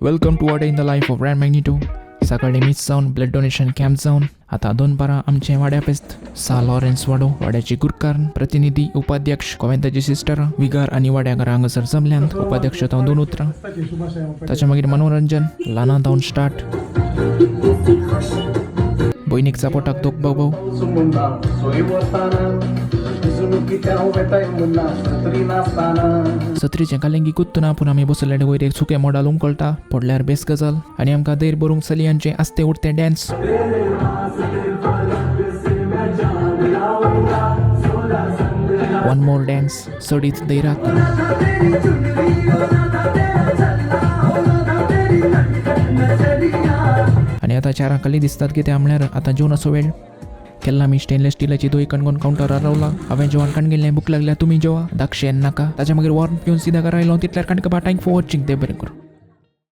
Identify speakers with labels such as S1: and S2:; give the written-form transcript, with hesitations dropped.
S1: Welcome to a day in the life of Ran Magneto. सकाळी मीच जाऊन blood donation camp जाऊन आता 2 आमचे वाड्या पेस्त सा लॉरेन्स वाडो वाड्याची गुरकारण प्रतिनिधी उपाध्यक्ष गोविंदाची सिस्टर विगार आणि वाड्यागर हांगासर जमल्यांत उपाध्यक्ष जावन 2 उतरां ताच्या मागीर मनोरंजन ल्हानां जावन स्टार्ट. भयणीक चापोटाक दोग बाबू सत्रीचें कालेंगी कुत्तुना पूण आमी बसले वयर एक सुकें मोडाल उमकळटा पडल्यार बेस गजाल आनी आमकां दैर बरूंक चलयांचें आस्ते उरते डॅन्स. वन मोर डॅन्स सडीत दैराक आनी आतां 4 खाली दिसतात कितें म्हणल्यार आतां जेवणाचो वेळ केल्ला. मी स्टेनलेस स्टीलाची 2 कणगोन काउंटरार रावला. हांवें जेवण काण गेल्लें भूक लागल्या तुमी जेवा धाकशें नाका. ताच्या मागीर वॉर्म पिवन सिधा घरा आयलो तितल्यार काणका बाटांक फॉर वॉचिंग ते बरें करूं.